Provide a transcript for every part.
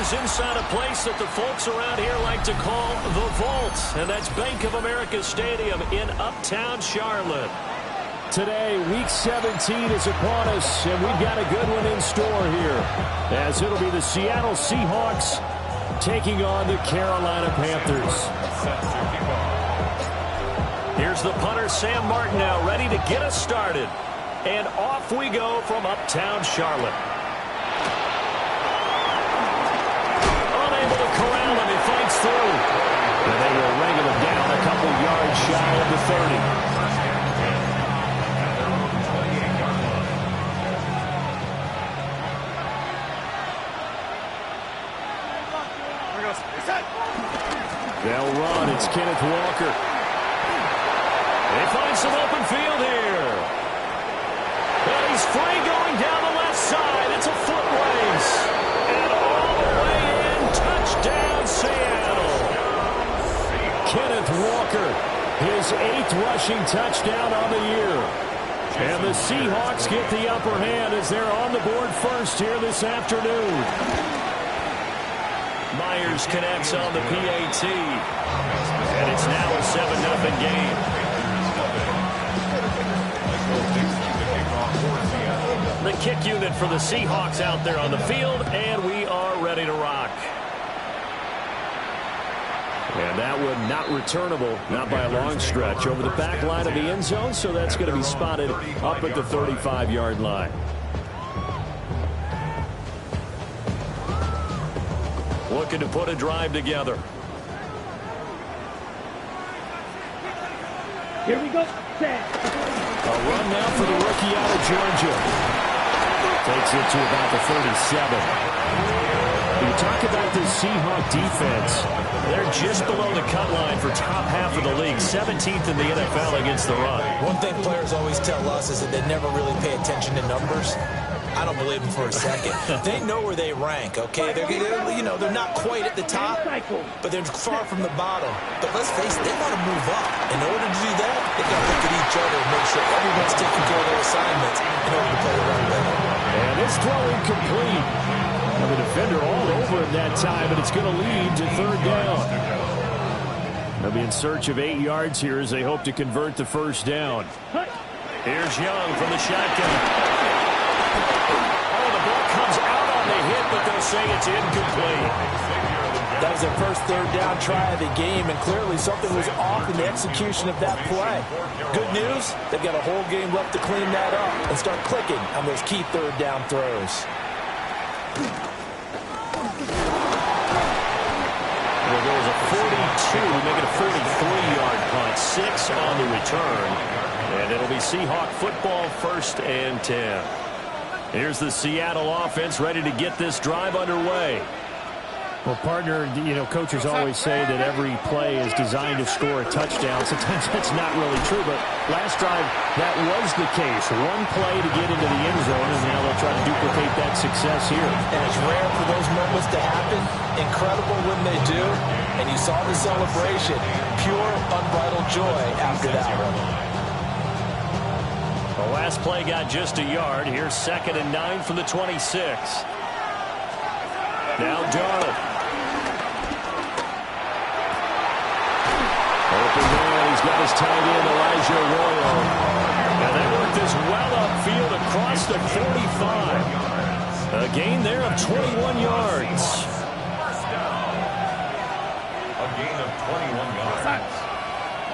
is inside a place that the folks around here like to call the Vault, and that's Bank of America Stadium in Uptown Charlotte. Today, Week 17 is upon us, and we've got a good one in store here, as it'll be the Seattle Seahawks taking on the Carolina Panthers. Here's the punter, Sam Martin, now ready to get us started. And off we go from Uptown Charlotte. Unable to corral him, he fights through. And they will wrangle him down a couple yards shy of the 30. They'll run. It's Kenneth Walker. They find some open field here. And he's free going down the left side. It's a foot race. And all the way in, touchdown Seattle. Kenneth Walker, his 8th rushing touchdown on the year. And the Seahawks get the upper hand as they're on the board first here this afternoon. Myers connects on the PAT. And it's now a 7-0 game. The kick unit for the Seahawks out there on the field, and we are ready to rock. And that one not returnable, not by a long stretch, over the back line of the end zone, so that's going to be spotted up at the 35-yard line. Looking to put a drive together. Here we go. A run now for the rookie out of Georgia. Takes it to about the 37. You talk about this Seahawk defense. They're just below the cut line for top half of the league. 17th in the NFL against the run. One thing players always tell us is that they never really pay attention to numbers. I don't believe them for a second. They know where they rank, okay? They're not quite at the top, but they're far from the bottom. But let's face it, they want to move up. In order to do that, they've got to look at each other and make sure everyone's taking care of their assignments in order to play the right way. And this throw incomplete. And the defender all over him that time, but it's going to lead to 3rd down. They'll be in search of 8 yards here as they hope to convert the 1st down. Here's Young from the shotgun. Oh, the ball comes out on the hit, but they'll say it's incomplete. That was their first 3rd down try of the game, and clearly something was off in the execution of that play. Good news, they've got a whole game left to clean that up and start clicking on those key 3rd down throws. Well, there was a 42, make it a 43-yard punt, 6 on the return. And it'll be Seahawk football, 1st and 10. Here's the Seattle offense ready to get this drive underway. Well, partner, coaches always say that every play is designed to score a touchdown. Sometimes that's not really true, but last drive, that was the case. One play to get into the end zone, and now they'll try to duplicate that success here. And it's rare for those moments to happen. Incredible when they do. And you saw the celebration. Pure, unbridled joy after that one. The last play got just a yard. Here's 2nd and 9 from the 26. Now Darnold. Open man, he's got his tight end, Elijah Arroyo. And they work this well upfield across the 45. A gain there of 21 yards. A gain of 21 yards.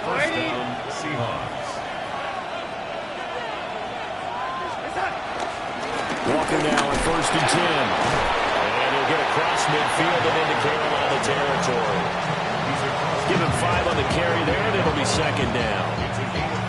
1st down, Seahawks. Walker now on 1st and 10. And he'll get across midfield and into Carolina territory. Give him 5 on the carry there, and it'll be 2nd down.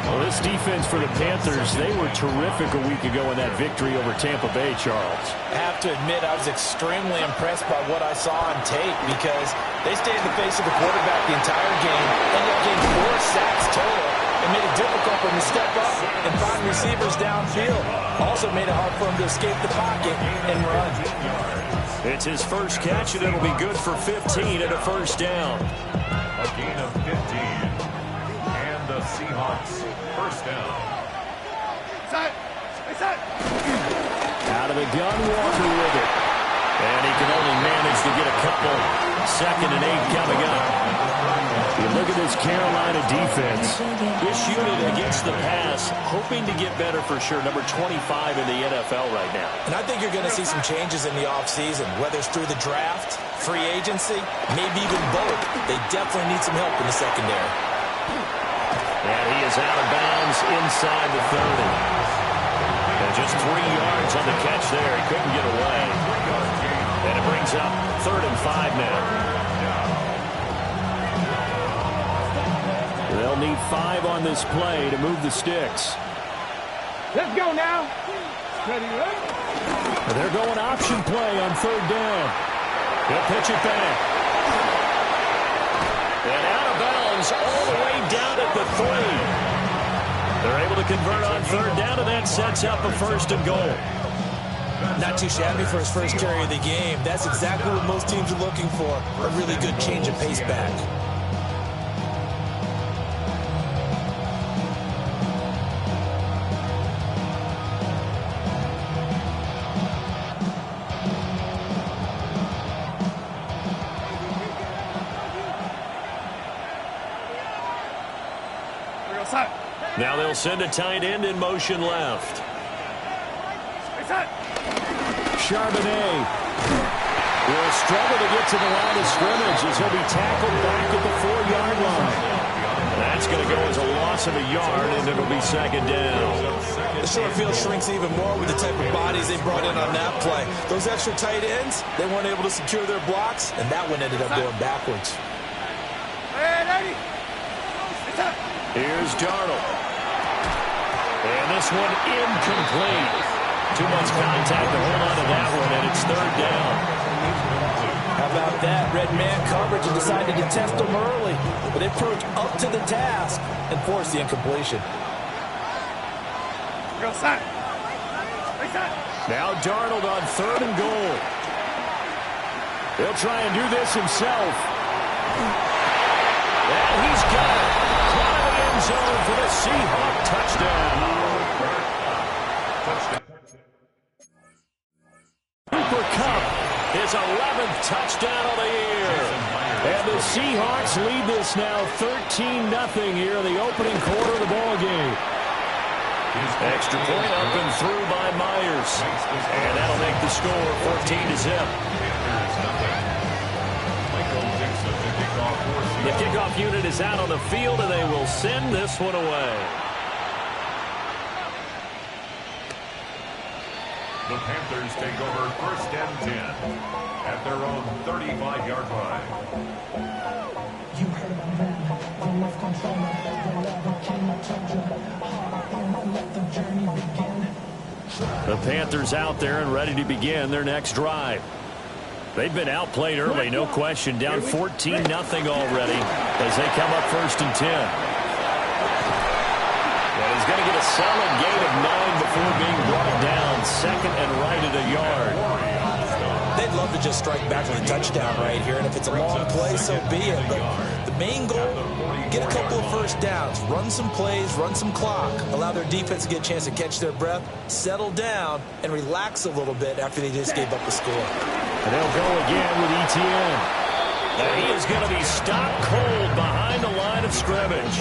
Well, this defense for the Panthers, they were terrific a week ago in that victory over Tampa Bay, Charles. I have to admit, I was extremely impressed by what I saw on tape because they stayed in the face of the quarterback the entire game, ended up getting 4 sacks total. It made it difficult for him to step up and find receivers downfield. Also made it hard for him to escape the pocket and run. It's his first catch, and it'll be good for 15 and a 1st down. A gain of 15. And the Seahawks 1st down. Out of the gun, Walker with it. And he can only manage to get a couple. 2nd and 8 coming up. You look at this Carolina defense. This unit against the pass, hoping to get better for sure. Number 25 in the NFL right now. And I think you're going to see some changes in the offseason, whether it's through the draft, free agency, maybe even both. They definitely need some help in the secondary. And he is out of bounds inside the 30. And just 3 yards on the catch there. He couldn't get away. And it brings up 3rd and 5 now. They'll need 5 on this play to move the sticks. Let's go now. Ready, They're going option play on 3rd down. They'll pitch it back. And out of bounds all the way down at the 3. They're able to convert on 3rd down, and that sets up a 1st and goal. Not too shabby for his first carry of the game. That's exactly what most teams are looking for. A really good change of pace back. Now they'll send a tight end in motion left. Charbonnet will struggle to get to the line of scrimmage as he'll be tackled back at the 4-yard line. That's going to go as a loss of a yard, and it'll be 2nd down. The short field shrinks even more with the type of bodies they brought in on that play. Those extra tight ends, they weren't able to secure their blocks, and that one ended up going backwards. Here's Darnold. And this one incomplete. Too much contact to hold on to that one, and it's 3rd down. How about that? Red man coverage and decided to test them early. But they approached up to the task and forced the incompletion. Now Darnold on 3rd and goal. He'll try and do this himself. And he's got it. Front of the end zone for the Seahawk touchdown. Cooper Kupp, His 11th touchdown of the year. and the Seahawks lead this now 13-0 here in the opening quarter of the ball game. Extra point up and through by Myers. And that'll make the score 14-0. The kickoff unit is out on the field, and they will send this one away. The Panthers take over 1st and 10 at their own 35-yard line. You heard of them, the love controller, the lava king, I told you, hard and let the journey begin. The Panthers out there and ready to begin their next drive. They've been outplayed early, no question, down 14-0 already as they come up 1st and 10. And he's going to get a solid gain of 9 before being brought down, 2nd and right at a yard. They'd love to just strike back with a touchdown right here, and if it's a long play, so be it. But the main goal, get a couple of 1st downs, run some plays, run some clock, allow their defense to get a chance to catch their breath, settle down, and relax a little bit after they just gave up the score. And they'll go again with Etienne. And he is going to be stopped cold behind the line of scrimmage.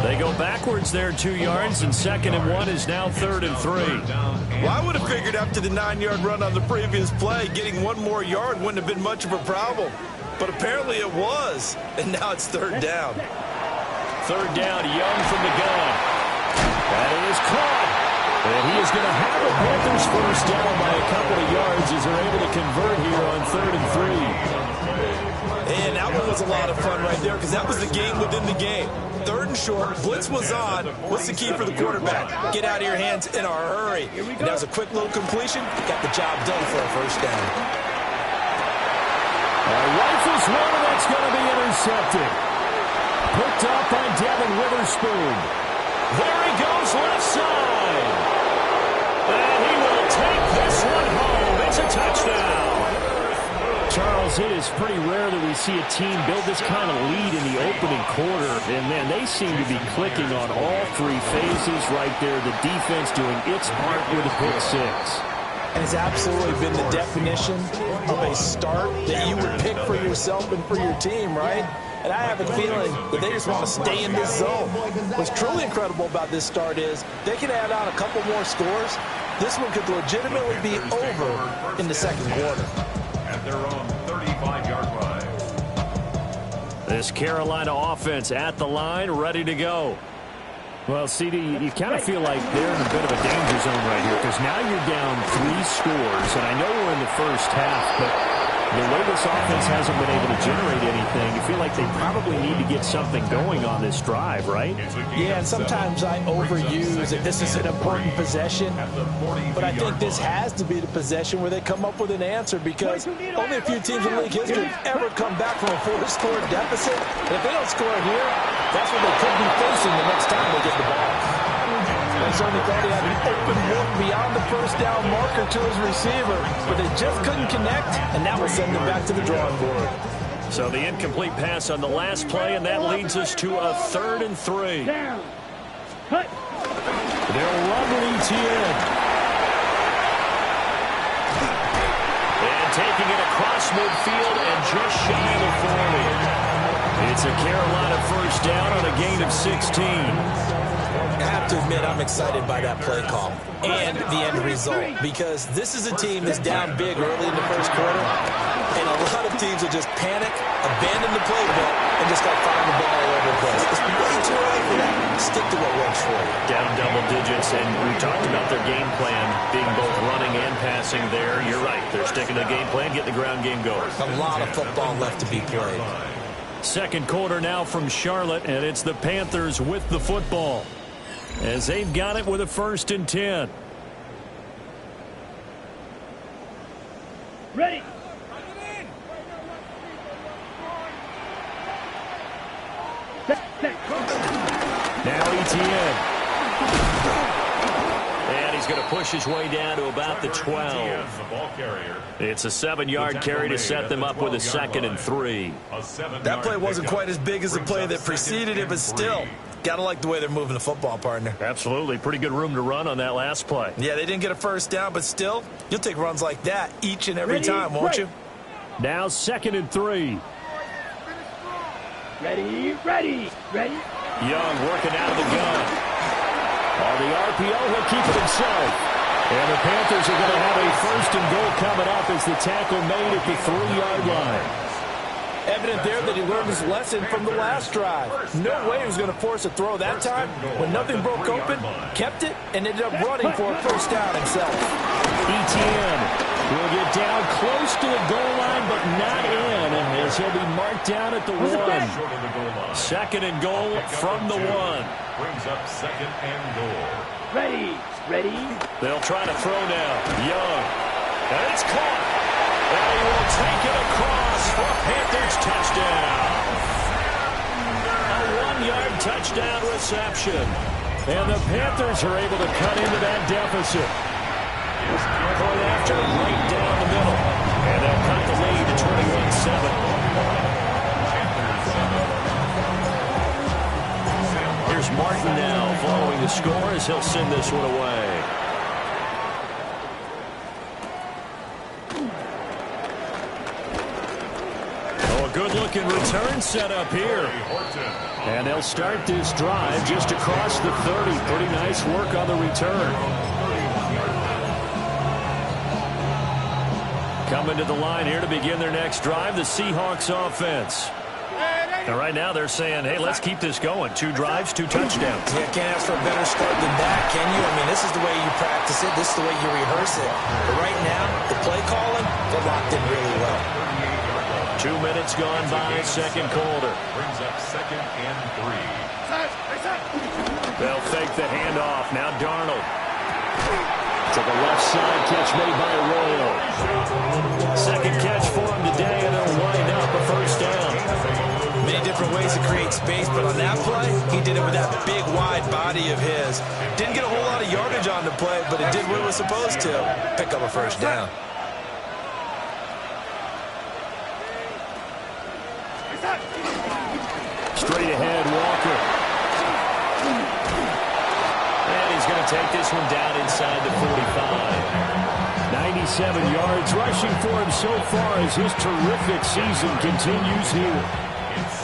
They go backwards there 2 yards, and 2nd and 1 is now 3rd and 3. Well, I would have figured after the 9-yard run on the previous play, getting 1 more yard wouldn't have been much of a problem. But apparently it was, and now it's 3rd down. 3rd down, Young from the gun. That is caught. And he is going to have the Panthers 1st down by a couple of yards as they're able to convert here on 3rd and 3. And that one was a lot of fun right there because that was the game within the game. 3rd and short, blitz was on. What's the key for the quarterback? Get out of your hands in a hurry. And that was a quick little completion. Got the job done for a 1st down. Rifles one, and that's going to be intercepted. Picked up by Devin Witherspoon. There he goes left side. And he will take this one home. It's a touchdown. Charles, it is pretty rare that we see a team build this kind of lead in the opening quarter. And, man, they seem to be clicking on all 3 phases right there. The defense doing its part with a pick 6. And it's absolutely been the definition of a start that you would pick for yourself and for your team, right? And I have a feeling that they just want to stay in this zone. What's truly incredible about this start is they can add on a couple more scores. This one could legitimately be over in the second quarter. At their own 35-yard line. This Carolina offense at the line, ready to go. Well, CD, you kind of feel like they're in a bit of a danger zone right here because now you're down 3 scores, and I know we're in the first half, but the way this offense hasn't been able to generate anything, you feel like they probably need to get something going on this drive, right? Yeah, and sometimes I overuse that this is an important possession, but I think this has to be the possession where they come up with an answer because only a few teams in league history have ever come back from a 4-score deficit. And if they don't score here, that's what they could be facing the next time they get the ball. And certainly thought he had an open look beyond the first down marker to his receiver, but they just couldn't connect, and that will send them back to the drawing board. So the incomplete pass on the last play, and that leads us to a 3rd and 3. Down. Cut. They'll run Etienne. And taking it across midfield and just shy of the 40. It's a Carolina first down on a gain of 16. I have to admit, I'm excited by that play call and the end result because this is a team that's down big early in the first quarter, and a lot of teams will just panic, abandon the playbook, and just start firing the ball all over the place. It's way too early for that. Stick to what works for you. Down double digits, and we talked about their game plan being both running and passing there. You're right. They're sticking to the game plan, getting the ground game going. A lot of football left to be played. Second quarter now from Charlotte, and it's the Panthers with the football, as they've got it with a 1st and 10. Ready. Now Etienne. And he's going to push his way down to about the 12. The ball carrier. It's a 7-yard carry to set them up with a 2nd and 3. That play wasn't quite as big as the play that preceded it, but still, gotta like the way they're moving the football, partner. Absolutely. Pretty good room to run on that last play. Yeah, they didn't get a first down, but still, you'll take runs like that each and every time, won't you? Now 2nd and 3. Ready. Ready. Young working out of the gun. On the RPO, he'll keep it himself. And the Panthers are going to have a 1st and goal coming up as the tackle made at the 3-yard line. Evident there that he learned his lesson from the last drive. No way he was going to force a throw that time. When nothing broke open, kept it, and ended up running for a first down himself. Etienne will get down close to the goal line, but not in, as he'll be marked down at the 1. 2nd and goal from the 1. Brings up 2nd and goal. Ready. They'll try to throw now. Young. And it's caught. And he will take it across for a Panthers touchdown. A 1-yard touchdown reception. And the Panthers are able to cut into that deficit. Point after, right down the middle. And they'll cut the lead to 21-7. Here's Martin now following the score as he'll send this one away. Oh, a good-looking return set up here. And they'll start this drive just across the 30. Pretty nice work on the return. Coming to the line here to begin their next drive, the Seahawks offense. And right now they're saying, hey, let's keep this going. 2 drives, 2 touchdowns. Yeah, can't ask for a better start than that, can you? I mean, this is the way you practice it. This is the way you rehearse it. But right now, the play calling, they're locked in really well. 2 minutes gone by, second quarter. Brings up 2nd and 3. They'll fake the handoff. Now Darnold. To the left side, catch made by Arroyo. Second catch for him today, and they'll wind up a first down. Many different ways to create space, but on that play, he did it with that big, wide body of his. Didn't get a whole lot of yardage on the play, but it did what it was supposed to. Pick up a first down. Straight ahead, Walker. And he's going to take this one down inside the 45. 97 yards rushing for him so far as his terrific season continues here.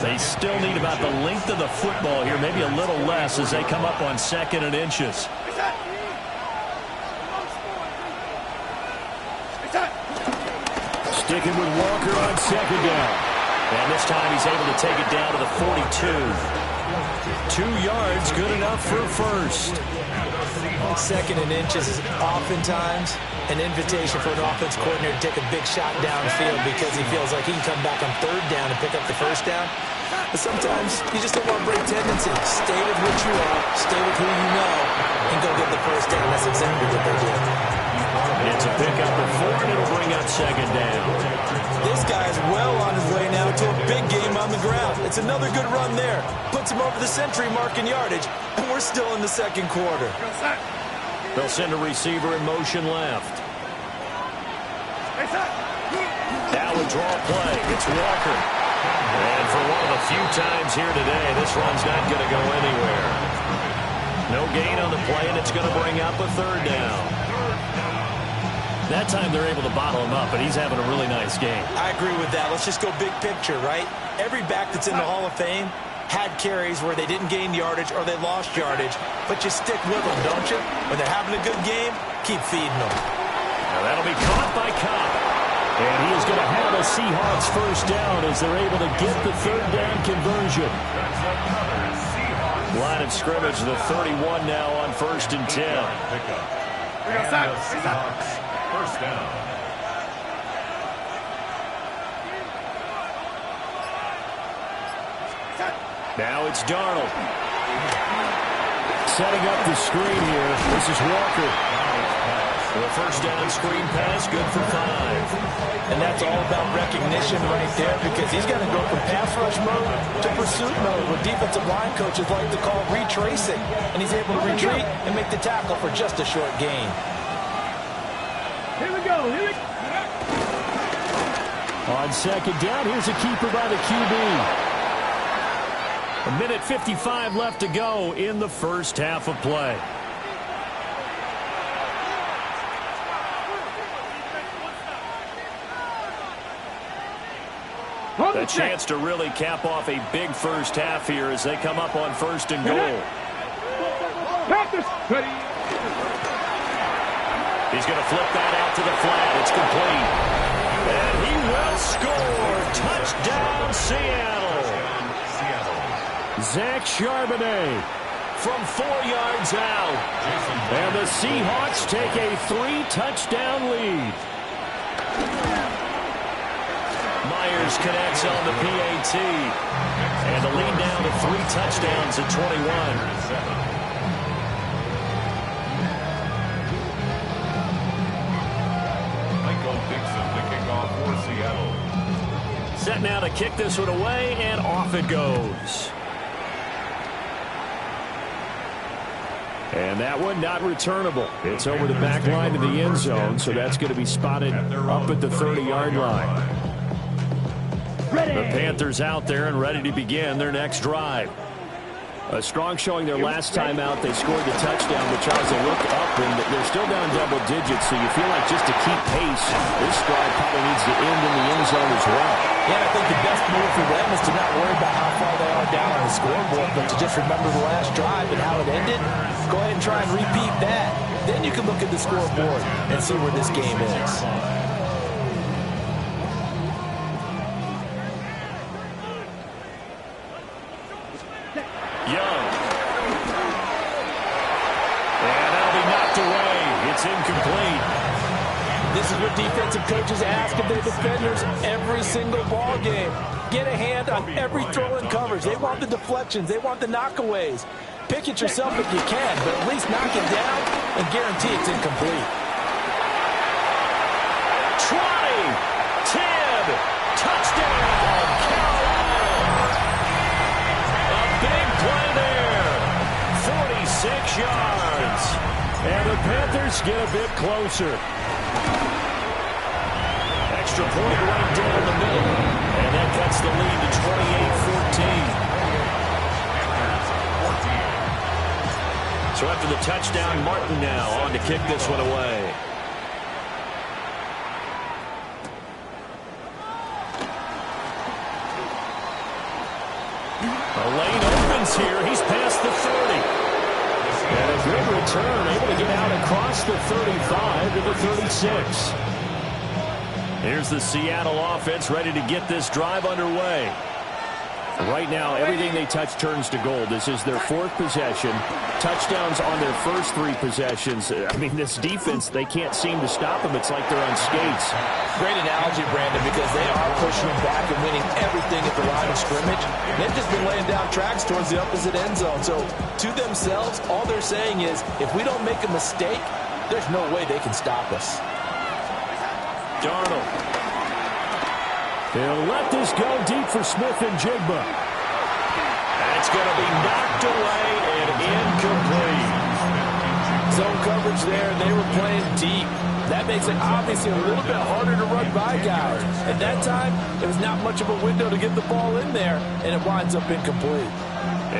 They still need about the length of the football here, maybe a little less as they come up on 2nd and inches. Sticking with Walker on 2nd down. And this time he's able to take it down to the 42. 2 yards, good enough for a first. 2nd and inches is oftentimes an invitation for an offense coordinator to take a big shot downfield because he feels like he can come back on 3rd down and pick up the 1st down. But sometimes you just don't want to break tendencies. Stay with what you are, stay with who you know, and go get the 1st down. That's exactly what they did. It's a pickup of 4, and it'll bring up 2nd down. This guy's well on his way now to a big game on the ground. It's another good run there. Puts him over the century mark in yardage, and we're still in the 2nd quarter. They'll send a receiver in motion left. Now a draw play. It's Walker. And for one of the few times here today, this run's not going to go anywhere. No gain on the play, and it's going to bring up a 3rd down. That time they're able to bottle him up, but he's having a really nice game. I agree with that. Let's just go big picture, right? Every back that's in the Hall of Fame had carries where they didn't gain yardage or they lost yardage, but you stick with them, don't you? When they're having a good game, keep feeding them. Now that'll be caught by Cobb. And he is going to have a Seahawks 1st down as they're able to get the 3rd down conversion. Line of scrimmage, the 31 now on 1st and 10. And the Seahawks 1st down. Now it's Darnold. Setting up the screen here. This is Walker. The 1st down screen pass, good for 5. And that's all about recognition right there because he's going to go from pass rush mode to pursuit mode, what defensive line coaches like to call retracing. And he's able to retreat and make the tackle for just a short gain. Here we go. Here we go. On 2nd down, here's a keeper by the QB. A minute 55 left to go in the 1st half of play. A chance to really cap off a big 1st half here as they come up on 1st and goal. Panthers ready. He's going to flip that out to the flat. It's complete. And he will score. Touchdown, Seattle. Zach Charbonnet from 4 yards out. And the Seahawks take a 3-touchdown lead. Myers connects on the PAT. And the lead down to 3 touchdowns at 21. Set now to kick this one away, and off it goes. And that one not returnable. It's over the back line to the end zone, so that's going to be spotted up at the 30-yard line. The Panthers out there and ready to begin their next drive. A strong showing their last time out. They scored the touchdown, but Charles, they look up, and they're still down double digits, so you feel like just to keep pace, this drive probably needs to end in the end zone as well. Yeah, I think the best move for them is to not worry about how far they are down on the scoreboard, but to just remember the last drive and how it ended. Go ahead and try and repeat that. Then you can look at the scoreboard and see where this game is. It's incomplete. This is what defensive coaches ask of their defenders every single ball game. Get a hand on every throw in coverage. They want the deflections. They want the knockaways. Pick it yourself if you can, but at least knock it down and guarantee it's incomplete. 20, 10, touchdown, Carolina. A big play there. 46 yards. And the Panthers get a bit closer. Extra point right down the middle. And that cuts the lead to 28-14. So after the touchdown, Martin now on to kick this one away. distance here. He's past the 30. And a good return, able to get out across the 35 to the 36. Here's the Seattle offense ready to get this drive underway. Right now, everything they touch turns to gold. This is their 4th possession. Touchdowns on their first 3 possessions. I mean, this defense, they can't seem to stop them. It's like they're on skates. Great analogy, Brandon, because they are pushing back and winning everything at the line of scrimmage. They've just been laying down tracks towards the opposite end zone. So, to themselves, all they're saying is, if we don't make a mistake, there's no way they can stop us. Darnold. They'll let this go deep for Smith and Jigba. That's going to be knocked away and incomplete. Zone coverage there, they were playing deep. That makes it obviously a little bit harder to run by guys. At that time, there was not much of a window to get the ball in there, and it winds up incomplete.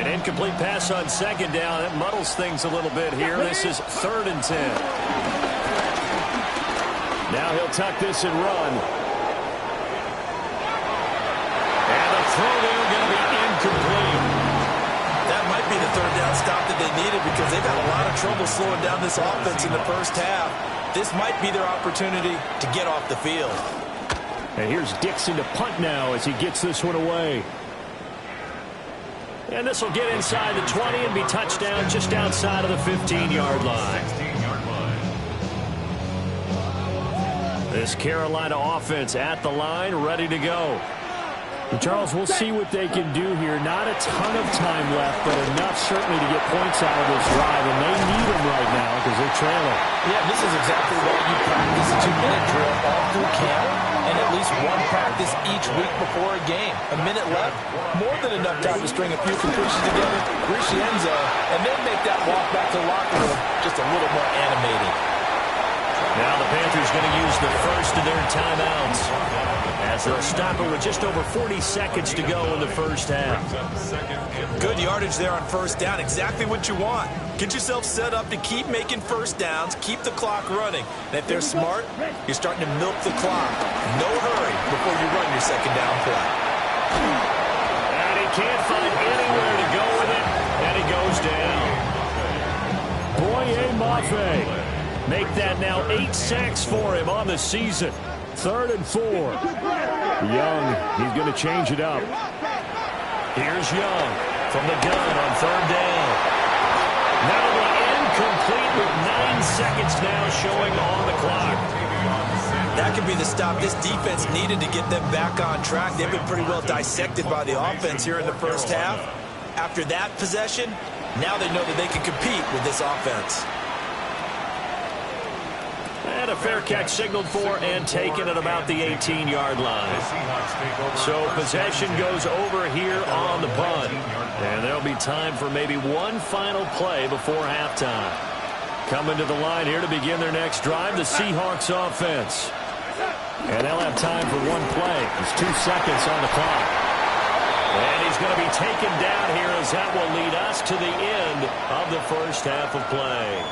An incomplete pass on 2nd down. That muddles things a little bit here. This is 3rd and 10. Now he'll tuck this and run. And the throw there going to be incomplete. That might be the 3rd down stop that they needed because they've had a lot of trouble slowing down this offense in the first half. This might be their opportunity to get off the field. And here's Dixon to punt now as he gets this one away. And this will get inside the 20 and be touchdown just outside of the 15-yard line. This Carolina offense at the line, ready to go. And Charles, we'll see what they can do here. Not a ton of time left, but enough certainly to get points out of this drive, and they need them right now because they're trailing. Yeah, this is exactly why you practice a 2-minute drill all through camp and at least one practice each week before a game. A minute left, more than enough time to string a few completions together, reach the end zone, and then make that walk back to the locker room just a little more animated. Now the Panthers going to use the first of their timeouts as they'll stop it with just over 40 seconds to go in the first half. Good yardage there on 1st down. Exactly what you want. Get yourself set up to keep making 1st downs, keep the clock running. And if they're smart, you're starting to milk the clock. No hurry before you run your 2nd down play. And he can't find anywhere to go with it, and he goes down. Boye Mafe. Make that now 8 sacks for him on the season. 3rd and 4. Young, he's going to change it up. Here's Young from the gun on 3rd down. That'll be incomplete with 9 seconds now showing on the clock. That could be the stop this defense needed to get them back on track. They've been pretty well dissected by the offense here in the first half. After that possession, now they know that they can compete with this offense. And a fair catch signaled for and taken at about the 18-yard line. So possession goes over here on the punt. And there'll be time for maybe one final play before halftime. Coming to the line here to begin their next drive, the Seahawks offense. And they'll have time for one play. There's 2 seconds on the clock. And he's going to be taken down here as that will lead us to the end of the first half of play.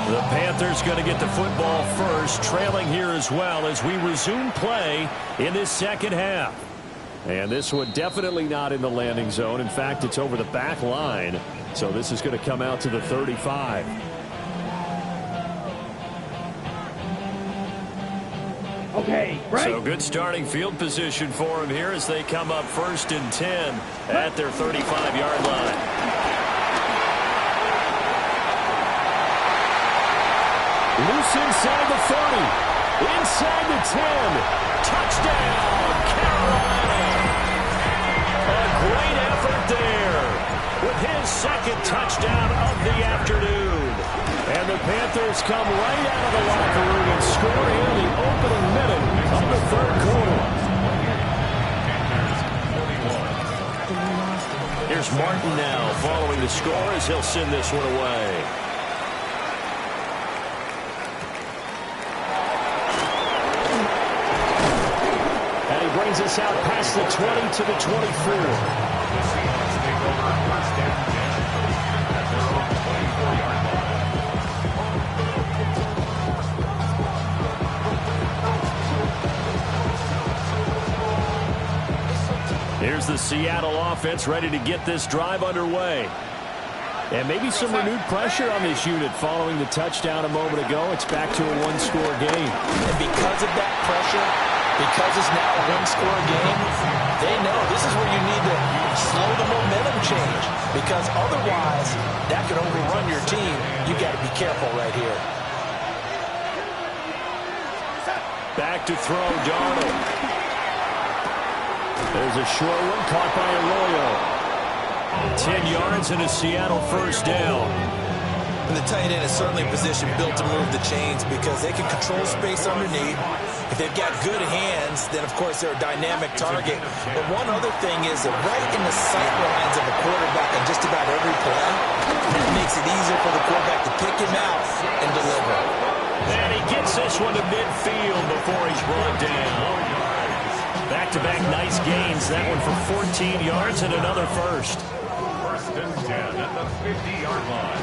The Panthers going to get the football first, trailing here as well as we resume play in this second half. And this one definitely not in the landing zone. In fact, it's over the back line. So this is going to come out to the 35. Okay, right. So good starting field position for them here as they come up 1st and 10 at their 35-yard line. Loose inside the 30. Inside the 10. Touchdown, Carolina. A great effort there with his 2nd touchdown of the afternoon. And the Panthers come right out of the locker room and score here in the opening minute of the 3rd quarter. Here's Martin now following the score as he'll send this one away. And he brings us out past the 20 to the 24. Here's the Seattle offense ready to get this drive underway. And maybe some renewed pressure on this unit following the touchdown a moment ago. It's back to a one-score game. And because of that pressure, because it's now a one-score game, they know this is where you need to slow the momentum change. Because otherwise, that could overrun your team. You got to be careful right here. Back to throw, Darnold. There's a short one caught by Arroyo. 10 yards and a Seattle first down. And the tight end is certainly a position built to move the chains because they can control space underneath. If they've got good hands, then, of course, they're a dynamic target. But one other thing is that right in the sight lines of a quarterback on just about every play, that makes it easier for the quarterback to pick him out and deliver. And he gets this one to midfield before he's brought down. Back-to-back nice gains. That one for 14 yards and another first. First and 10 at the 50-yard line.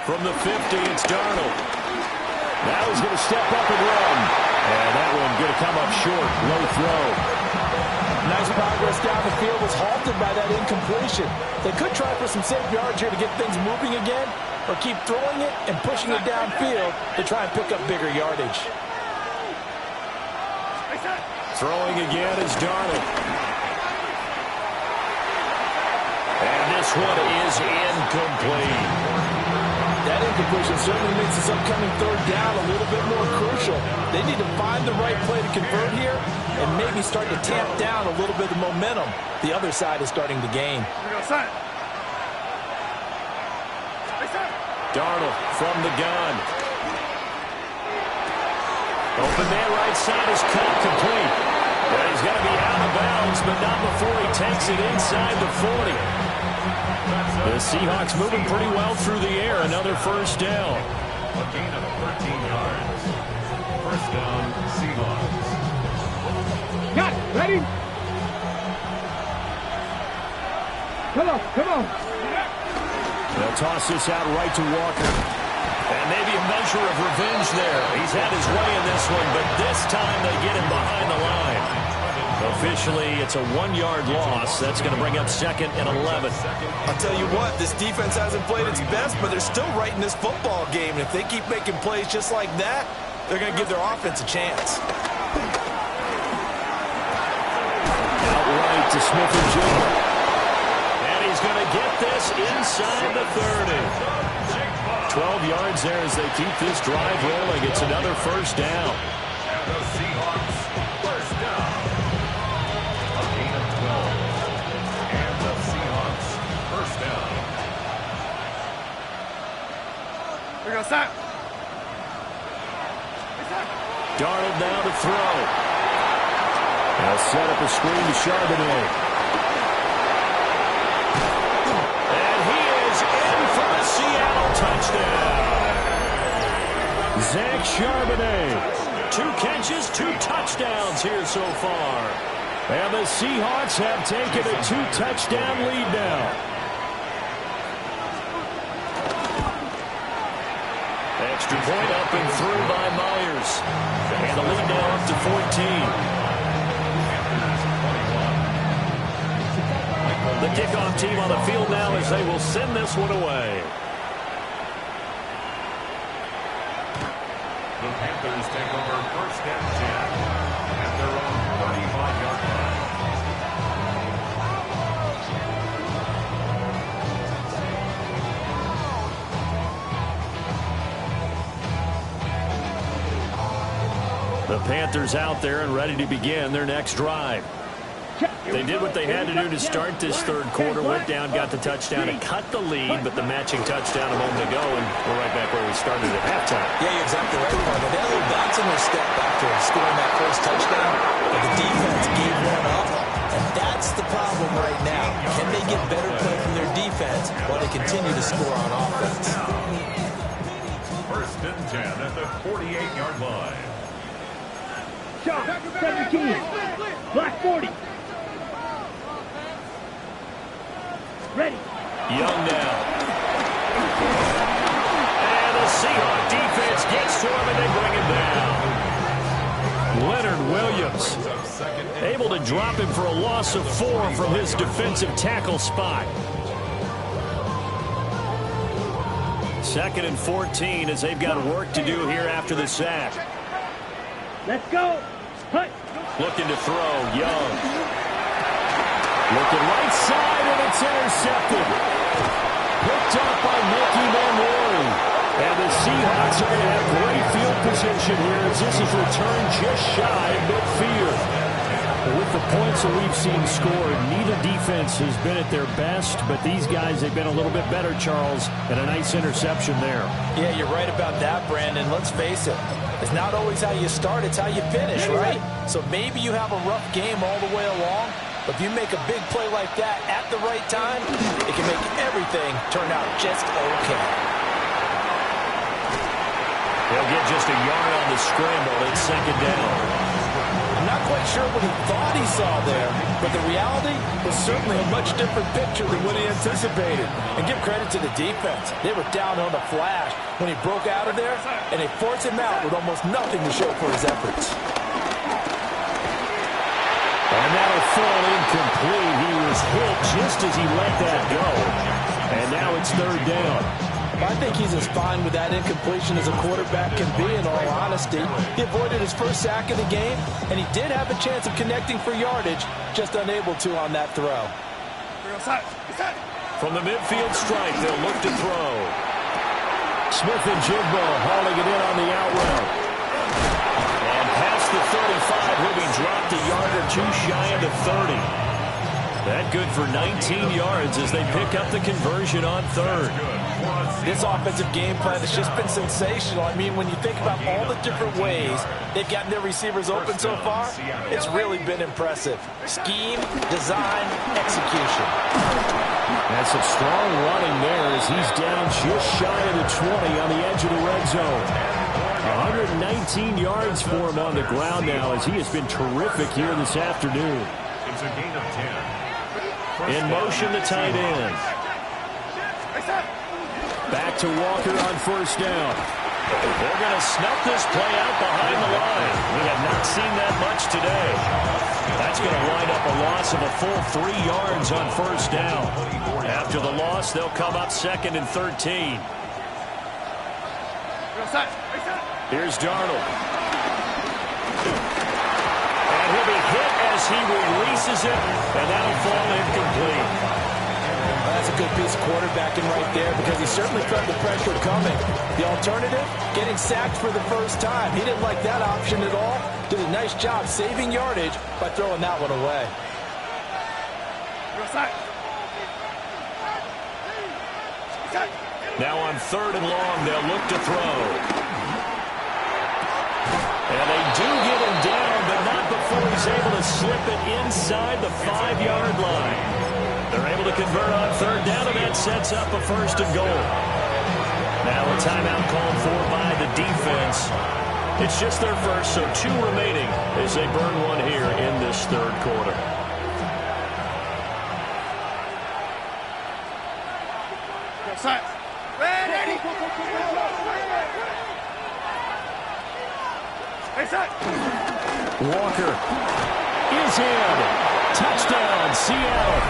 From the 50, it's Darnold. Now he's going to step up and run. And that one going to come up short. Low throw. Nice progress down the field was halted by that incompletion. They could try for some safe yards here to get things moving again, or keep throwing it and pushing it downfield to try and pick up bigger yardage. Throwing again is Darnold. And this one is incomplete. That incompletion certainly makes this upcoming third down a little bit more crucial. They need to find the right play to convert here and maybe start to tamp down a little bit of momentum the other side is starting to gain. Darnold from the gun. Open man right side is caught complete. But he's got to be out of bounds, but not before he takes it inside the 40. The Seahawks moving pretty well through the air. Another first down. A gain of 13 yards. First down, Seahawks. Cut! Ready? Come on, come on. They'll toss this out right to Walker. And maybe a measure of revenge there. He's had his way in this one, but this time they get him behind the line. Officially, it's a 1-yard loss. That's going to bring up second and 11. I'll tell you what, this defense hasn't played its best, but they're still right in this football game. And if they keep making plays just like that, they're going to give their offense a chance. Outright to Smith and Jigba. And he's going to get this inside the 30. 12 yards there as they keep this drive rolling. It's another first down. And the Seahawks first down. A gain of 12. And the Seahawks first down. We're going to start. Darnold now to throw. They'll set up a screen to Charbonnet. And he is in for the Seattle touchdown. Zach Charbonnet. 2 catches, 2 touchdowns here so far. And the Seahawks have taken a 2-touchdown lead now. Extra point up and through by Myers. And the lead now up to 14. The kickoff team on the field now as they will send this one away. The Panthers take over first and 10 at their own 35-yard line. The Panthers out there and ready to begin their next drive. They did what they had to do to start this third quarter. Went down, got the touchdown, and cut the lead, but the matching touchdown a moment ago, and we're right back where we started at halftime. Yeah, you're exactly right, Parker. They had a little bounce in their step after scoring that first touchdown, but the defense gave one up, and that's the problem right now. Can they get better play from their defense while they continue to score on offense? First and 10 at the 48-yard line. Shot. 17. Black 40. Ready. Young now. And the Seahawk defense drop him for a loss of 4 from his defensive tackle spot. 2nd and 14 as they've got work to do here after the sack. Let's go. Hut. Looking to throw, Young. Looking right side, and it's intercepted. Picked up by Mickey Memori. And the Seahawks are going to have great field position here as this is returned just shy of midfield. With the points that we've seen scored, neither defense has been at their best, but these guys have been a little bit better, Charles, and a nice interception there. Yeah, you're right about that, Brandon. Let's face it. It's not always how you start, it's how you finish, right? So maybe you have a rough game all the way along, but if you make a big play like that at the right time, it can make everything turn out just okay. They'll get just a yard on the scramble. It's 2nd down. I'm not quite sure what he thought he saw there, but the reality was certainly a much different picture than what he anticipated. And give credit to the defense. They were down on the flash when he broke out of there, and they forced him out with almost nothing to show for his efforts. And that'll fall incomplete. He was hit just as he let that go. And now it's 3rd down. I think he's as fine with that incompletion as a quarterback can be, in all honesty. He avoided his first sack of the game, and he did have a chance of connecting for yardage, just unable to on that throw. From the midfield stripe, they'll look to throw. Smith and Jigbo hauling it in on the out route. And past the 35, he'll be dropped a yard or 2 shy of the 30. That good for 19 yards as they pick up the conversion on 3rd. This offensive game plan has just been sensational. I mean, when you think about all the different ways they've gotten their receivers open so far, it's really been impressive. Scheme, design, execution. That's some strong running there as he's down just shy of the 20 on the edge of the red zone. 119 yards for him on the ground now as he has been terrific here this afternoon. It's a gain of 10. In motion, the tight end. Back to Walker on 1st down. They're going to snuff this play out behind the line. We have not seen that much today. That's going to wind up a loss of a full 3 yards on 1st down. After the loss, they'll come up 2nd and 13. Here's Darnold. And he'll be hit as he releases it, and that'll fall incomplete. That's a good piece of quarterbacking right there because he certainly felt the pressure coming. The alternative, getting sacked for the first time. He didn't like that option at all. Did a nice job saving yardage by throwing that one away. Now on 3rd and long, they'll look to throw. And they do get him down, but not before he's able to slip it inside the 5-yard line. They're able to convert on 3rd down, and that sets up a 1st and goal. Now a timeout called for by the defense. It's just their first, so 2 remaining as they burn one here in this 3rd quarter. Walker is in. Touchdown, Seattle.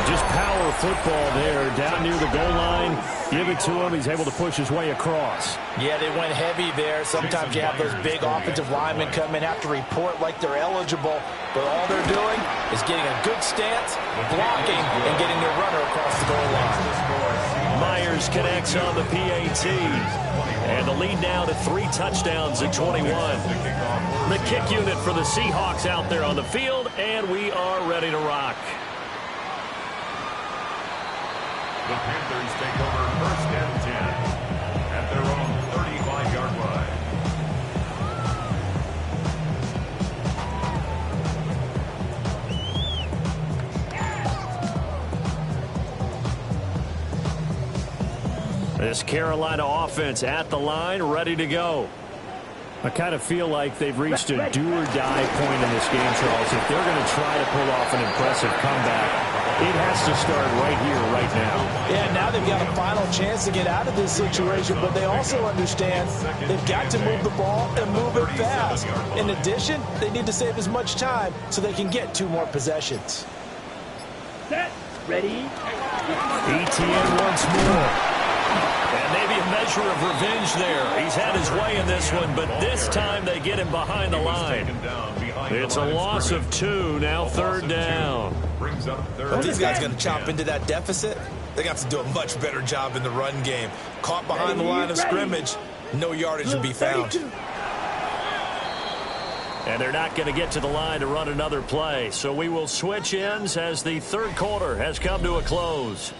Just power football there, down near the goal line. Give it to him. He's able to push his way across. Yeah, they went heavy there. Sometimes you have those big offensive linemen come in, have to report like they're eligible, but all they're doing is getting a good stance, blocking, and getting their runner across the goal line. Myers connects on the PAT. And the lead now to 3 touchdowns at 21. The kick unit for the Seahawks out there on the field, and we are ready to rock. The Panthers take over 1st and 10 at their own 35-yard line. This Carolina offense at the line, ready to go. I kind of feel like they've reached a do-or-die point in this game, Charles. If they're going to try to pull off an impressive comeback, it has to start right here, right now. Yeah, now they've got a final chance to get out of this situation, but they also understand they've got to move the ball and move it fast. In addition, they need to save as much time so they can get 2 more possessions. Set. Ready. ETN once more. And maybe a measure of revenge there. He's had his way in this one, but this time they get him behind the line. It's a loss of 2, now 3rd down. Are these guys going to chop into that deficit? They got to do a much better job in the run game. Caught behind the line of scrimmage, no yardage to be found. And they're not going to get to the line to run another play. So we will switch ends as the 3rd quarter has come to a close.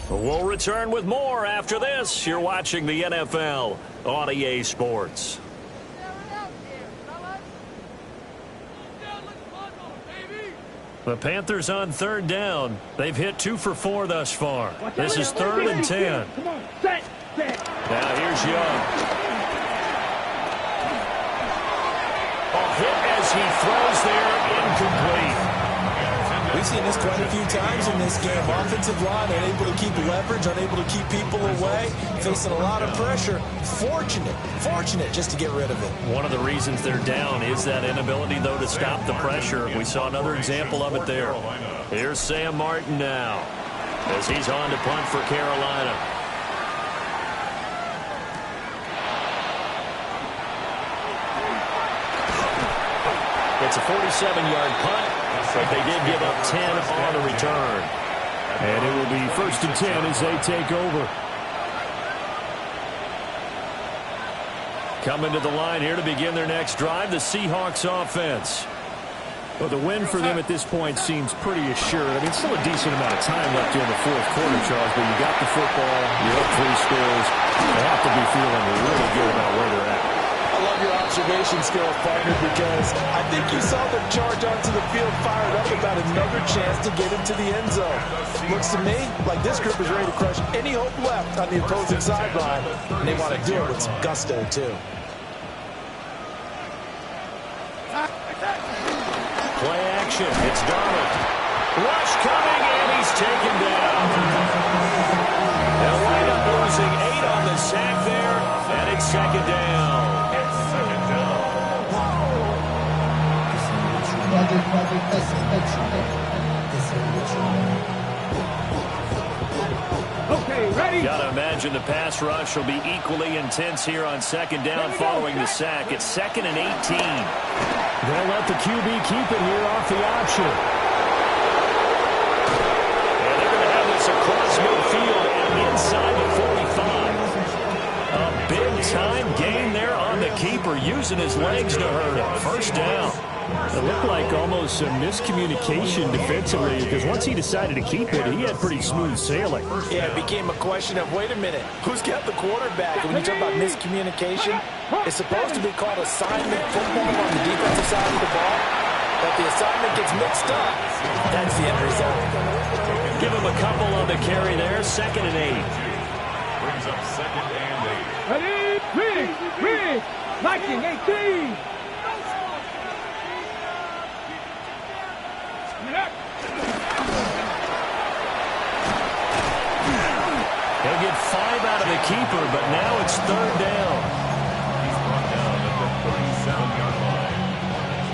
We'll return with more after this. You're watching the NFL on EA Sports. The Panthers on 3rd down. They've hit 2 for 4 thus far. This is 3rd and 10. Come on, set. Now here's Young. A hit as he throws there, incomplete. We've seen this quite a few times in this game. Offensive line unable to keep leverage, unable to keep people away, facing a lot of pressure. Fortunate just to get rid of it. One of the reasons they're down is that inability, though, to stop the pressure. We saw another example of it there. Here's Sam Martin now as he's on to punt for Carolina. It's a 47-yard punt, but they did give up 10 on the return. And it will be 1st and 10 as they take over. Coming to the line here to begin their next drive, the Seahawks offense. Well, the win for them at this point seems pretty assured. I mean, still a decent amount of time left here in the 4th quarter, Charles, but you got the football, you're up 3 scores. They have to be feeling really good about where they're at. I love your observation skills, partner, because I think you saw them charge onto the field fired up about another chance to get into the end zone. Looks to me like this group is ready to crush any hope left on the opposing sideline, and they want to do it with some gusto, too. Play action. It's Darnold. Rush coming, and he's taken down. They'll wind up losing 8 on the sack there, and it's 2nd down. Okay, ready. Gotta imagine the pass rush will be equally intense here on 2nd down following the sack. It's 2nd and 18. They'll let the QB keep it here off the option. And they're going to have this across midfield and inside the 45. A big-time gain there on the keeper, using his legs to hurt him. 1st down. It looked like almost some miscommunication defensively, because once he decided to keep it, he had pretty smooth sailing. Yeah, it became a question of, wait a minute, who's got the quarterback? And when you talk about miscommunication, it's supposed to be called assignment football on the defensive side of the ball. But the assignment gets mixed up. That's the end result. Give him a couple on the carry there. 2nd and 8. Brings up 2nd and 8. Ready, Rig, Viking 18. He'll get 5 out of the keeper, but now it's 3rd down. He's brought down at the 37-yard line.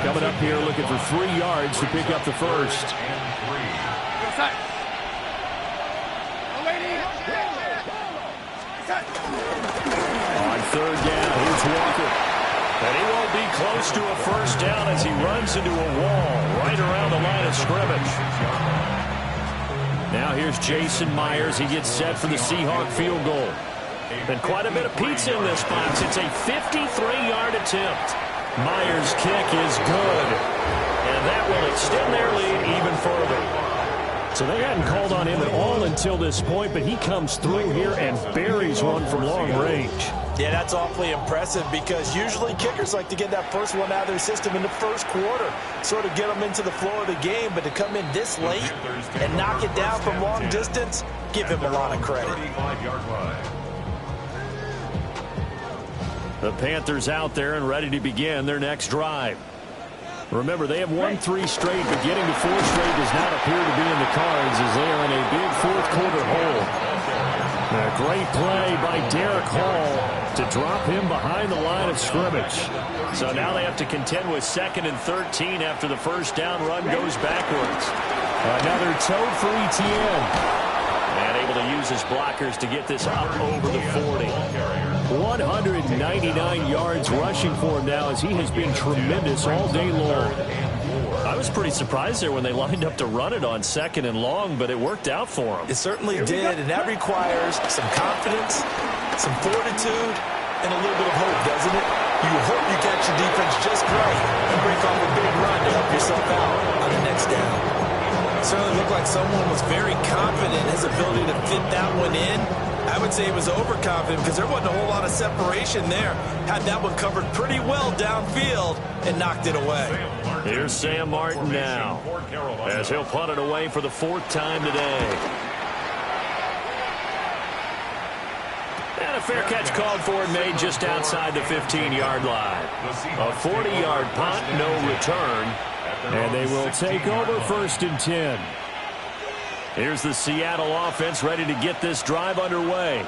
Coming up here looking for 3 yards to pick up the 1st. On 3rd down, here's Walker. And he won't be close to a 1st down as he runs into a wall right around the line of scrimmage. Now here's Jason Myers. He gets set for the Seahawk field goal. And quite a bit of pizza in this box. It's a 53-yard attempt. Myers' kick is good. And that will extend their lead even further. So they hadn't called on him at all until this point, but he comes through here and buries one from long range. Yeah, that's awfully impressive because usually kickers like to get that first one out of their system in the 1st quarter, sort of get them into the flow of the game, but to come in this late and knock it down from long distance, give him a lot of credit. 35-yard line. The Panthers out there and ready to begin their next drive. Remember, they have won 3 straight, but getting to 4 straight does not appear to be in the cards as they are in a big fourth-quarter hole. A great play by Derek Hall to drop him behind the line of scrimmage. So now they have to contend with 2nd and 13 after the first down run goes backwards. Another tote for Etienne. And able to use his blockers to get this up over the 40. 199 yards rushing for him now as he has been tremendous all day long. I was pretty surprised there when they lined up to run it on 2nd and long, but it worked out for him. It certainly did, and that requires some confidence, some fortitude, and a little bit of hope, doesn't it? You hope you catch your defense just right and break off a big run to help yourself out on the next down. It certainly looked like someone was very confident in his ability to fit that one in. I would say he was overconfident because there wasn't a whole lot of separation there. Had that one covered pretty well downfield and knocked it away. Here's Sam Martin now as he'll punt it away for the 4th time today. And a fair catch called for and made just outside the 15-yard line. A 40-yard punt, no return. And they will take over 1st and 10. Here's the Seattle offense ready to get this drive underway.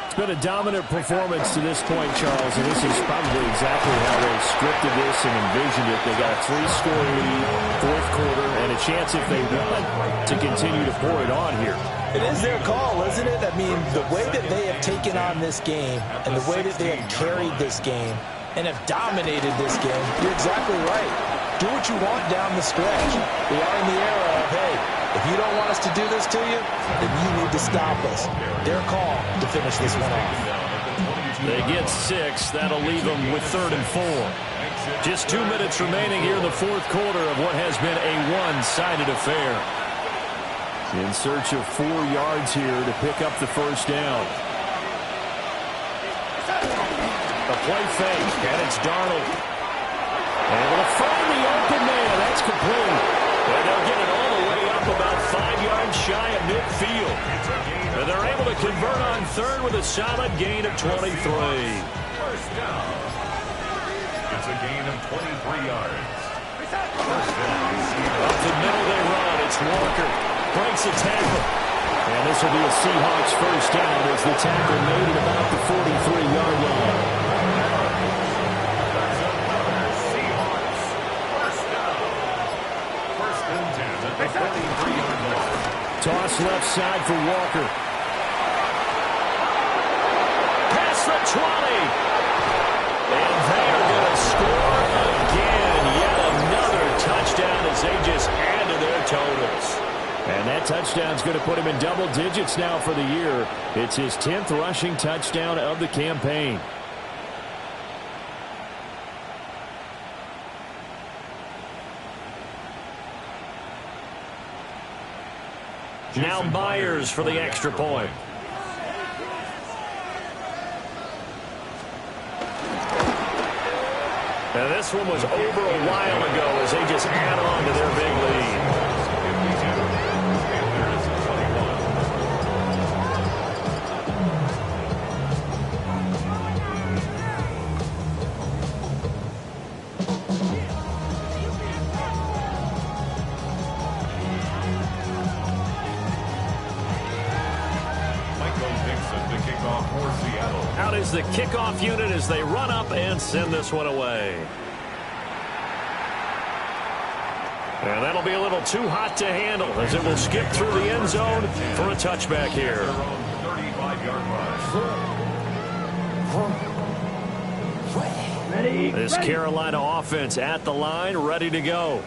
It's been a dominant performance to this point, Charles, and this is probably exactly how they scripted this and envisioned it. They got a 3-score lead, 4th quarter, and a chance if they want to continue to pour it on here. It is their call, isn't it? I mean, the way that they have taken on this game and the way that they have carried this game and have dominated this game, you're exactly right. Do what you want down the stretch. We are in the era of, hey, if you don't want us to do this to you, then you need to stop us. Their call to finish this one off. They get 6. That'll leave them with 3rd and 4. Just 2 minutes remaining here in the 4th quarter of what has been a one-sided affair. In search of 4 yards here to pick up the first down. A play fake, and it's Darnold. Able to find the open man. That's complete. And they'll get it all the way up about 5 yards shy of midfield. And they're able to convert on 3rd with a solid gain of 23. First down. It's a gain of 23 yards. First down. Up the middle they run. It's Walker. Breaks a tackle. And this will be a Seahawks first down as the tackle made at about the 43-yard line. Toss left side for Walker. Past the 20. And they're going to score again. Yet another touchdown as they just add to their totals. And that touchdown's going to put him in double digits now for the year. It's his 10th rushing touchdown of the campaign. Now Myers for the extra point. And this one was over a while ago as they just add on to their big lead. Out is the kickoff unit as they run up and send this one away. And that'll be a little too hot to handle as it will skip through the end zone for a touchback here. This Carolina offense at the line, ready to go.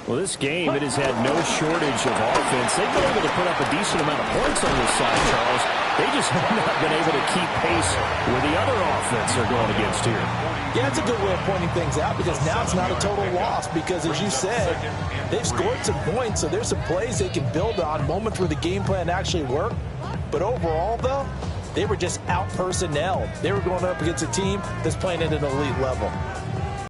Well, this game, it has had no shortage of offense. They've been able to put up a decent amount of points on this side, Charles. They just have not been able to keep pace with the other offense they're going against here. Yeah, it's a good way of pointing things out because now it's not a total loss because, as you said, they've scored some points, so there's some plays they can build on, moments where the game plan actually worked. But overall, though, they were just out-personnelled. They were going up against a team that's playing at an elite level.